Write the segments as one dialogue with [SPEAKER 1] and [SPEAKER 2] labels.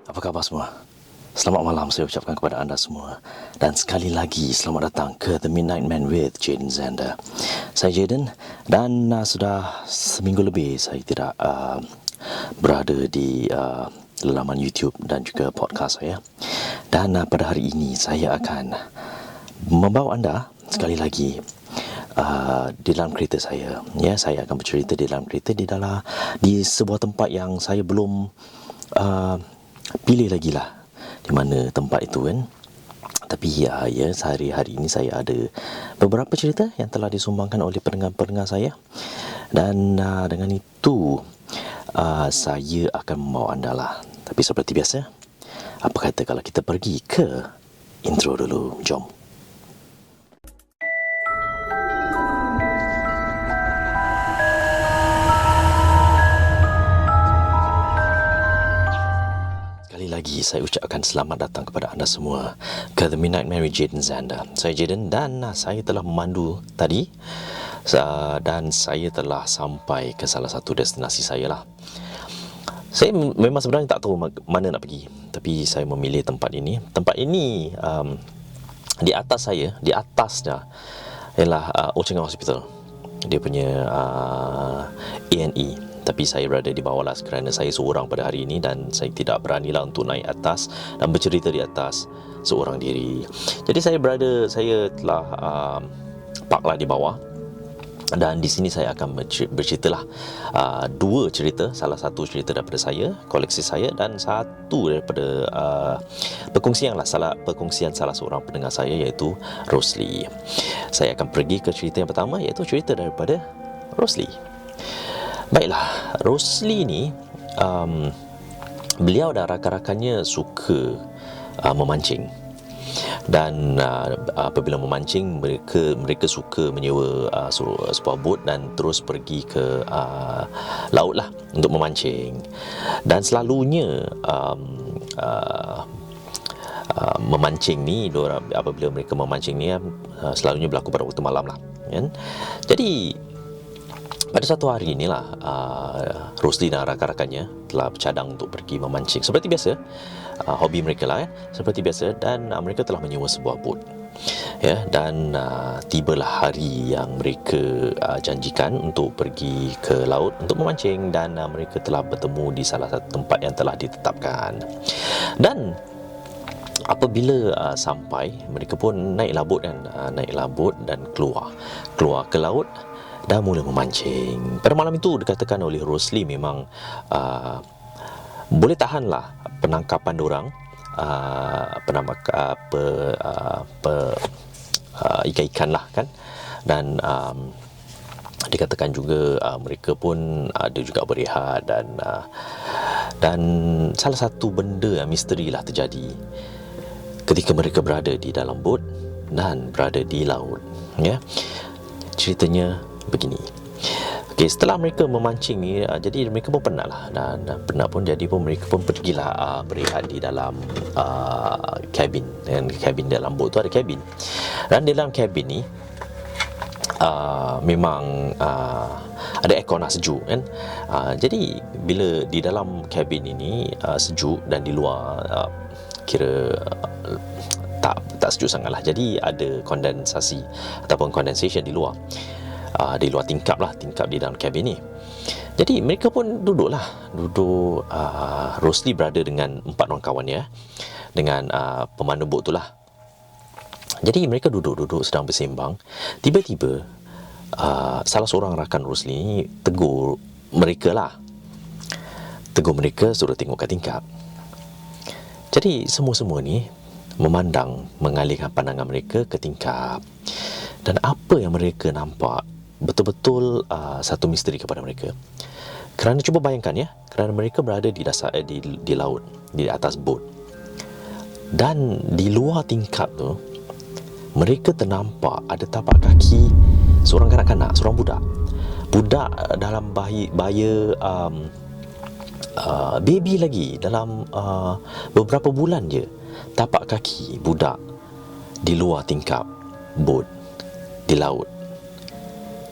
[SPEAKER 1] Apa khabar semua? Selamat malam saya ucapkan kepada anda semua. Dan sekali lagi selamat datang ke The Midnight Man with Jaden Zander. Saya Jaden dan sudah seminggu lebih saya tidak berada di laman YouTube dan juga podcast saya. Dan pada hari ini saya akan membawa anda sekali lagi di dalam kereta saya. Ya, saya akan bercerita di dalam kereta di sebuah tempat yang saya belum pilih lagi lah di mana tempat itu kan. Tapi ya sehari-hari ini saya ada beberapa cerita yang telah disumbangkan oleh pendengar-pendengar saya. Dan dengan itu saya akan membawa anda lah. Tapi seperti biasa, apa kata kalau kita pergi ke intro dulu. Jom. Sekali lagi saya ucapkan selamat datang kepada anda semua ke The Midnight Man with Jaden Zander. Saya Jaden dan saya telah memandu tadi dan saya telah sampai ke salah satu destinasi saya lah. Saya memang sebenarnya tak tahu mana nak pergi, tapi saya memilih tempat ini. Tempat ini di atasnya ialah Old Changi Hospital. Dia punya A&E. Tapi saya berada di bawah lah kerana saya seorang pada hari ini dan saya tidak beranilah untuk naik atas dan bercerita di atas seorang diri. Jadi saya telah park lah di bawah. Dan di sini saya akan berceritalah dua cerita. Salah satu cerita daripada saya, koleksi saya, dan satu daripada perkongsian salah seorang pendengar saya, iaitu Rosli. Saya akan pergi ke cerita yang pertama, iaitu cerita daripada Rosli. Baiklah, Rosli ni beliau dan rakan-rakannya suka memancing. Dan apabila memancing, mereka suka menyewa sebuah bot dan terus pergi ke laut lah untuk memancing. Dan selalunya memancing ni, apabila mereka memancing ni selalunya berlaku pada waktu malam lah kan? Jadi pada satu hari inilah Rosli dan rakan-rakannya telah bercadang untuk pergi memancing. Seperti biasa, hobi mereka lah seperti biasa, dan mereka telah menyewa sebuah bot. Ya, dan tibalah hari yang mereka janjikan untuk pergi ke laut untuk memancing, dan mereka telah bertemu di salah satu tempat yang telah ditetapkan. Dan apabila sampai, mereka pun naiklah bot dan keluar ke laut dan mula memancing. Pada malam itu dikatakan oleh Rosli memang boleh tahanlah penangkapan diorang, ikan-ikan lah kan. Dan dikatakan juga mereka pun ada juga berehat, dan salah satu benda yang misteri lah terjadi ketika mereka berada di dalam bot dan berada di laut. Ya, ceritanya begini. Okey, setelah mereka memancing ni, jadi mereka pun penat lah, dan penat pun, jadi pun mereka pun pergilah berehat di dalam kabin. Dan kabin dalam bot tu ada kabin, dan di dalam kabin ni memang ada aircon lah, sejuk kan. Jadi bila di dalam kabin ini sejuk, dan di luar kira tak sejuk sangat lah. Jadi ada kondensasi ataupun condensation di luar tingkap di dalam kabin ni. Jadi mereka pun duduk. Rosli berada dengan 4 orang kawannya, dengan pemandu bot tu lah. Jadi mereka duduk sedang bersembang. Tiba-tiba salah seorang rakan Rosli ni tegur mereka, suruh tengok kat tingkap. Jadi semua ni mengalihkan pandangan mereka ke tingkap. Dan apa yang mereka nampak betul-betul satu misteri kepada mereka. Kerana cuba bayangkan ya, kerana mereka berada di dasar di laut, di atas bot. Dan di luar tingkap tu, mereka ternampak ada tapak kaki seorang kanak-kanak, seorang budak dalam baya baby lagi, dalam beberapa bulan je. Tapak kaki budak di luar tingkap bot di laut.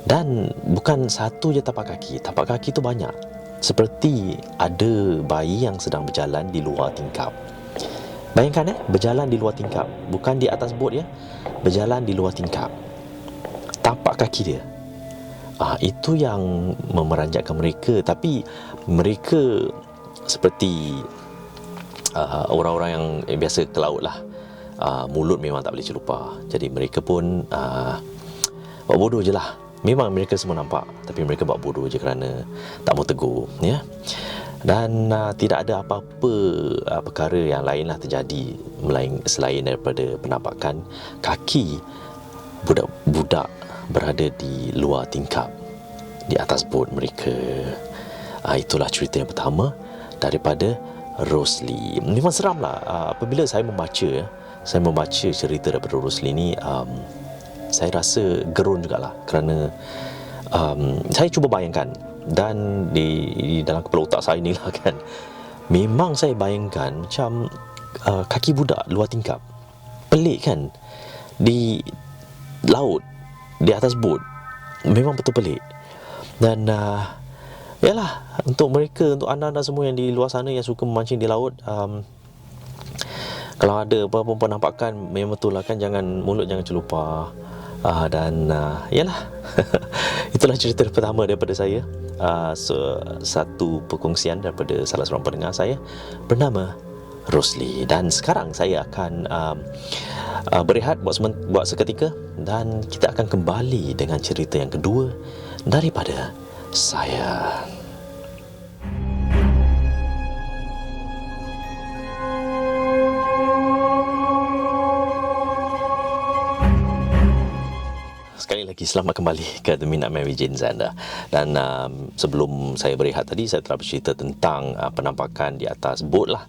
[SPEAKER 1] Dan bukan satu je tapak kaki tu banyak. seperti ada bayi yang sedang berjalan di luar tingkap. Bayangkan berjalan di luar tingkap, bukan di atas bot ya, berjalan di luar tingkap. Tapak kaki dia. Itu yang memeranjatkan mereka. Tapi mereka seperti orang-orang yang biasa ke laut lah. Mulut memang tak boleh celupar. Jadi mereka pun buat bodoh je lah. Memang mereka semua nampak, tapi mereka buat bodoh je kerana tak mau tegur ya. Dan tidak ada apa-apa perkara yang lain lah terjadi selain daripada penampakan kaki budak-budak berada di luar tingkap di atas bot mereka. Itulah cerita yang pertama daripada Rosli. Memang seram lah. Apabila saya membaca cerita daripada Rosli ni, saya rasa gerun jugalah kerana saya cuba bayangkan, dan di dalam kepala otak saya ni lah kan, memang saya bayangkan macam kaki budak luar tingkap. Pelik kan, di laut, di atas bot. Memang betul pelik. Dan yalah, untuk anda semua yang di luar sana yang suka memancing di laut, kalau ada apa-apa penampakan, memang betul lah kan, mulut jangan celupar. Dan yalah itulah cerita pertama daripada saya. Satu perkongsian daripada salah seorang pendengar saya bernama Rosli. Dan sekarang saya akan berehat buat seketika, dan kita akan kembali dengan cerita yang kedua daripada saya. Sekali lagi selamat kembali ke The Midnight Man with Jane Zanda. Dan sebelum saya berehat tadi, saya telah bercerita tentang penampakan di atas bot lah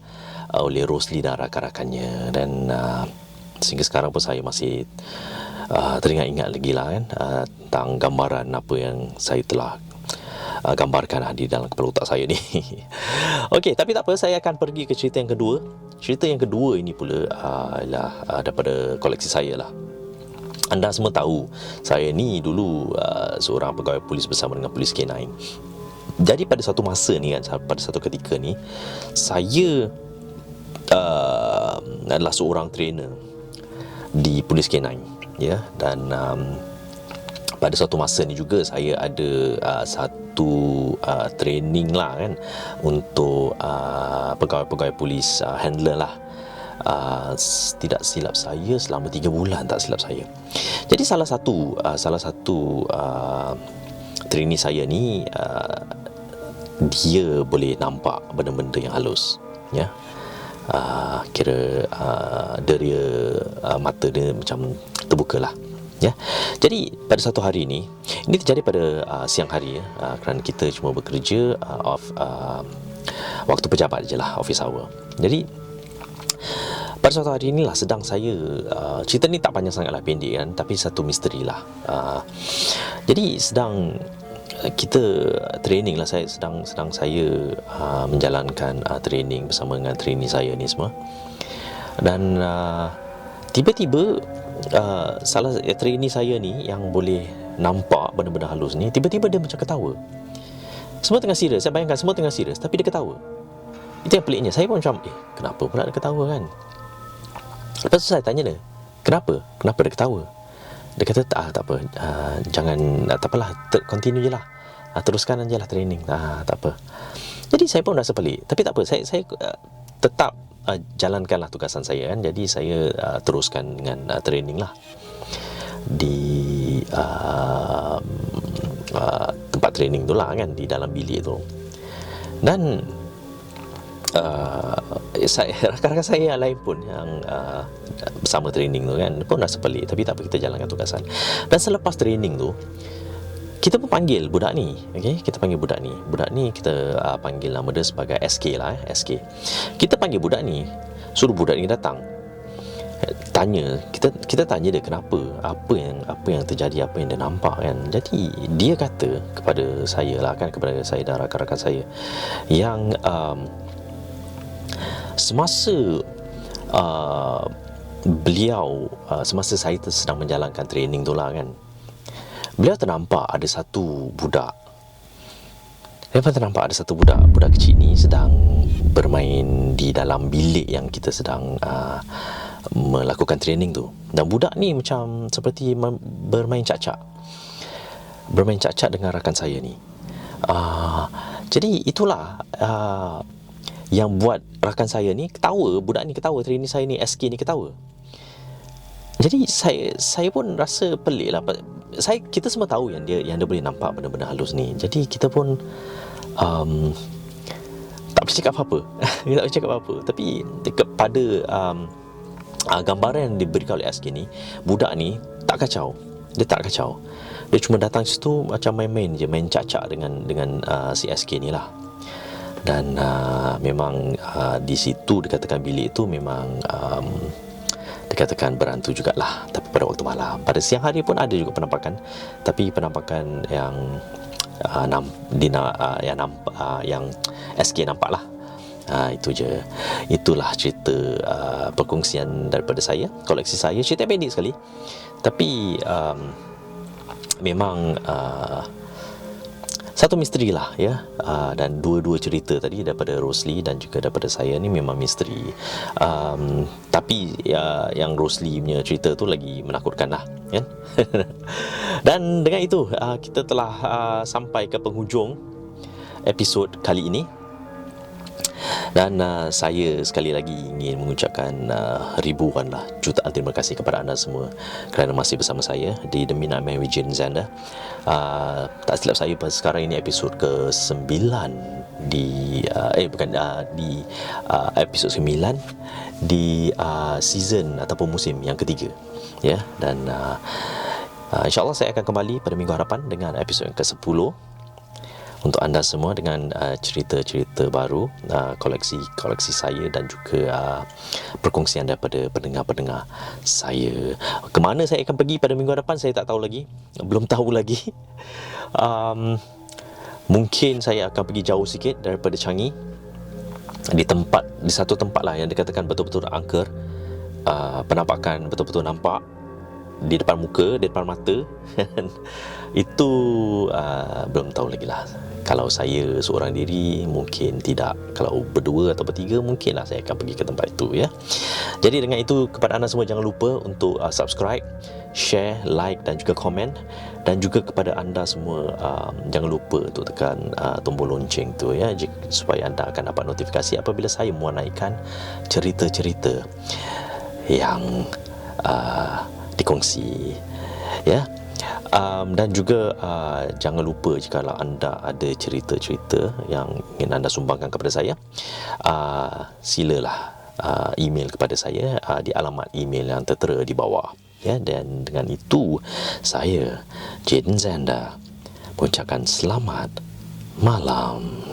[SPEAKER 1] oleh Rosli dan rakan-rakannya. Dan sehingga sekarang pun saya masih teringat-ingat lagi lah kan, tentang gambaran apa yang saya telah gambarkan di dalam kepala otak saya ni. Okey, tapi tak apa, saya akan pergi ke cerita yang kedua. Cerita yang kedua ini pula ialah daripada koleksi saya lah. Anda semua tahu, saya ni dulu seorang pegawai polis bersama dengan polis K9. Jadi pada satu masa ni kan, pada satu ketika ni, saya adalah seorang trainer di polis K9 ya. Dan pada satu masa ni juga saya ada satu training lah kan, untuk pegawai-pegawai polis handler lah. Tidak silap saya selama 3 bulan, tak silap saya. Jadi salah satu trainee saya ni, dia boleh nampak benda-benda yang halus ya. Kira deria mata dia macam terbuka lah ya. Jadi pada satu hari ini terjadi pada siang hari ya, kerana kita cuma bekerja waktu pejabat je lah, office hour. Jadi pada suatu hari inilah sedang saya, cerita ni tak panjang sangat lah, pendek kan, tapi satu misteri lah. Jadi sedang kita training lah, sedang saya menjalankan training bersama dengan trainee saya ni semua. Dan tiba-tiba salah trainee saya ni yang boleh nampak benda-benda halus ni, tiba-tiba dia macam ketawa. Semua tengah serius, saya bayangkan semua tengah serius, tapi dia ketawa. Itu yang peliknya. Saya pun macam, kenapa pula dia ketawa kan? Lepas tu saya tanya dia, kenapa dia ketawa? Dia kata, tak apa, jangan, tak apalah, continue je lah, teruskan je lah training, tak apa. Jadi saya pun rasa pelik, tapi tak apa, saya tetap jalankanlah tugasan saya kan. Jadi saya teruskan dengan training lah di tempat training tu lah kan, di dalam bilik tu. Dan rakan-rakan saya yang lain pun yang bersama training tu kan pun rasa pelik, tapi tak apa, kita jalankan tugasan. Dan selepas training tu, kita pun panggil budak ni, okey, kita panggil budak ni kita panggil nama dia sebagai SK lah, SK. Kita panggil budak ni, suruh budak ni datang, tanya, kita tanya dia kenapa, apa yang terjadi, apa yang dia nampak kan. Jadi dia kata kepada saya lah kan, kepada saya dan rakan-rakan saya, yang semasa semasa saya sedang menjalankan training tu lah kan, beliau ternampak ada satu budak Lepas ternampak ada satu budak kecil ni sedang bermain di dalam bilik yang kita sedang melakukan training tu. Dan budak ni macam seperti bermain cak-cak dengan rakan saya ni. Jadi itulah yang buat rakan saya ni ketawa, budak ni ketawa, trainee saya ni, SK ni ketawa. Jadi saya pun rasa pelik lah. Kita semua tahu yang dia boleh nampak benda-benda halus ni. Jadi kita pun tak boleh cakap apa-apa. Tak boleh cakap apa-apa. Tapi kepada gambaran yang diberikan oleh SK ni, budak ni tak kacau. Dia tak kacau. Dia cuma datang situ macam main-main je, main cak-cak dengan si SK ni lah. Dan memang di situ dikatakan bilik itu memang dikatakan berantu jugalah, tapi pada waktu malam. Pada siang hari pun ada juga penampakan, tapi penampakan yang yang SK nampak lah. Itu je. Itulah cerita perkongsian daripada saya, koleksi saya. Cerita pendek sekali, tapi memang satu misteri lah ya. Dan dua cerita tadi daripada Rosli dan juga daripada saya ni memang misteri. Tapi yang Rosli punya cerita tu lagi menakutkan lah kan. Dan dengan itu kita telah sampai ke penghujung episod kali ini. Dan saya sekali lagi ingin mengucapkan ribuan lah, jutaan terima kasih kepada anda semua kerana masih bersama saya di The Midnight Man with Jane Zander. Tak silap saya sekarang ini episod ke-9 di episod 9 di season ataupun musim yang ketiga ya. Dan insyaAllah saya akan kembali pada minggu hadapan dengan episod yang ke-10 untuk anda semua dengan cerita-cerita baru, koleksi saya dan juga perkongsian daripada pendengar-pendengar saya. Kemana saya akan pergi pada minggu hadapan saya tak tahu lagi, belum tahu lagi. Mungkin saya akan pergi jauh sikit daripada Changi, di satu tempat lah yang dikatakan betul-betul angker, penampakan betul-betul nampak di depan muka, di depan mata. Itu belum tahu lagi lah. Kalau saya seorang diri mungkin tidak, kalau berdua atau bertiga mungkinlah saya akan pergi ke tempat itu ya. Jadi dengan itu, kepada anda semua jangan lupa untuk subscribe, share, like dan juga komen. Dan juga kepada anda semua jangan lupa untuk tekan tombol lonceng tu ya, supaya anda akan dapat notifikasi apabila saya menaikkan cerita-cerita yang dikongsi ya. Dan juga jangan lupa jikalau anda ada cerita-cerita yang ingin anda sumbangkan kepada saya, silalah email kepada saya di alamat email yang tertera di bawah ya. Dan dengan itu saya, Jane Zander, mengucapkan selamat malam.